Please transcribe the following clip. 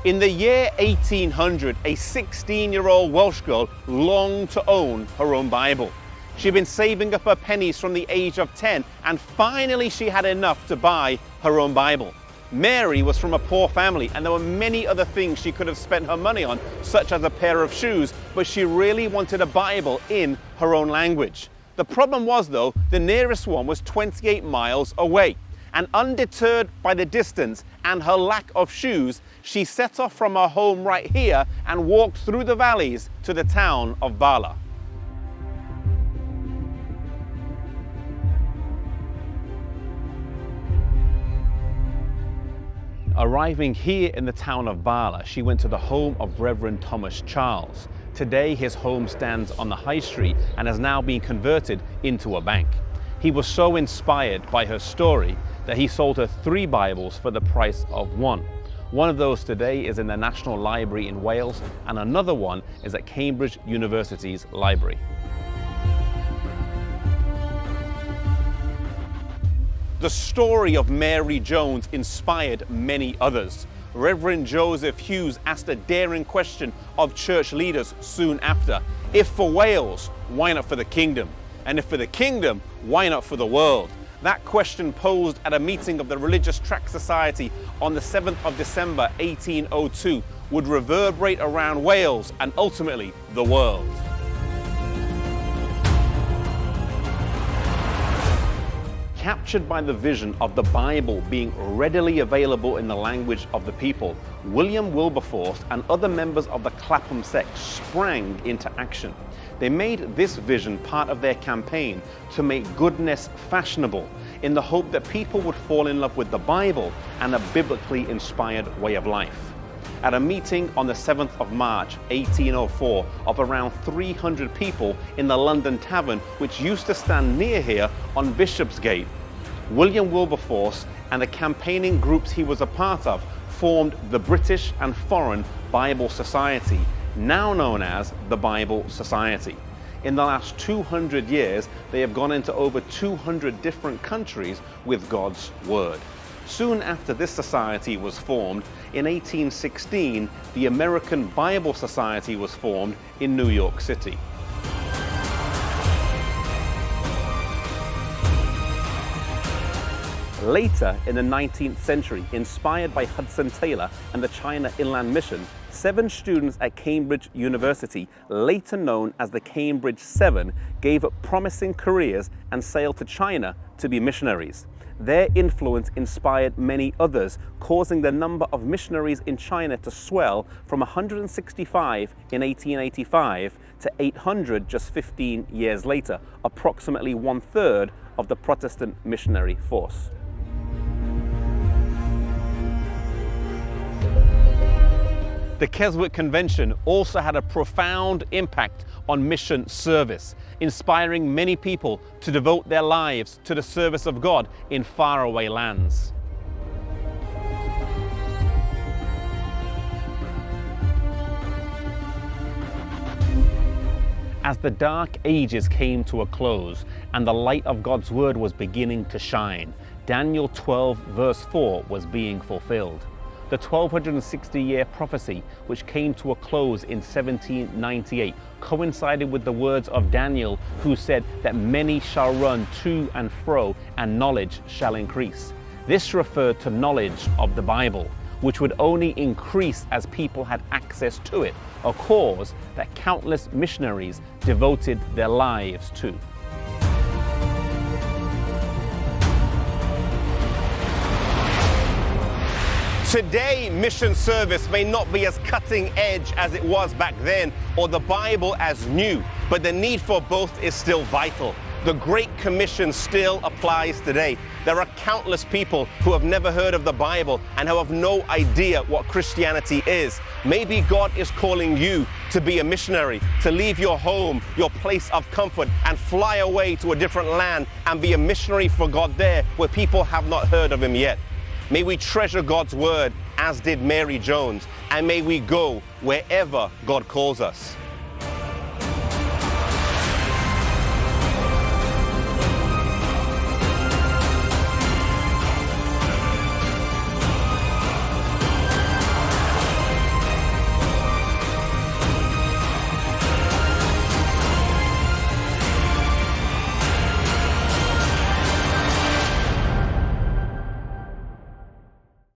In the year 1800, a 16-year-old Welsh girl longed to own her own Bible. She'd been saving up her pennies from the age of 10, and finally she had enough to buy her own Bible. Mary was from a poor family, and there were many other things she could have spent her money on, such as a pair of shoes, but she really wanted a Bible in her own language. The problem was, though, the nearest one was 28 miles away. And undeterred by the distance and her lack of shoes, she set off from her home right here and walked through the valleys to the town of Bala. Arriving here in the town of Bala, she went to the home of Reverend Thomas Charles. Today his home stands on the high street and has now been converted into a bank. He was so inspired by her story that he sold her 3 Bibles for the price of 1. One of those today is in the National Library in Wales, and another one is at Cambridge University's library. The story of Meri Džouns inspired many others. Reverend Joseph Hughes asked a daring question of church leaders soon after. If for Wales, why not for the kingdom? And if for the kingdom, why not for the world? That question posed at a meeting of the Religious Tract Society on the 7th of December 1802 would reverberate around Wales and ultimately the world. Captured by the vision of the Bible being readily available in the language of the people, William Wilberforce and other members of the Clapham sect sprang into action. They made this vision part of their campaign to make goodness fashionable, in the hope that people would fall in love with the Bible and a biblically inspired way of life. At a meeting on the 7th of March 1804 of around 300 people in the London Tavern, which used to stand near here on Bishopsgate, William Wilberforce and the campaigning groups he was a part of formed the British and Foreign Bible Society, now known as the Bible Society. In the last 200 years, they have gone into over 200 different countries with God's Word. Soon after this society was formed, in 1816, the American Bible Society was formed in New York City. Later in the 19th century, inspired by Hudson Taylor and the China Inland Mission, 7 students at Cambridge University, later known as the Cambridge 7, gave up promising careers and sailed to China to be missionaries. Their influence inspired many others, causing the number of missionaries in China to swell from 165 in 1885 to 800 just 15 years later, approximately 1/3 of the Protestant missionary force. The Keswick Convention also had a profound impact on mission service, inspiring many people to devote their lives to the service of God in faraway lands. As the Dark Ages came to a close and the light of God's Word was beginning to shine, Daniel 12 verse 4 was being fulfilled. The 1260-year prophecy, which came to a close in 1798, coincided with the words of Daniel, who said that many shall run to and fro, and knowledge shall increase. This referred to knowledge of the Bible, which would only increase as people had access to it, a cause that countless missionaries devoted their lives to. Today, mission service may not be as cutting edge as it was back then, or the Bible as new, but the need for both is still vital. The Great Commission still applies today. There are countless people who have never heard of the Bible and who have no idea what Christianity is. Maybe God is calling you to be a missionary, to leave your home, your place of comfort, and fly away to a different land and be a missionary for God there where people have not heard of Him yet. May we treasure God's Word as did Meri Džouns, and may we go wherever God calls us.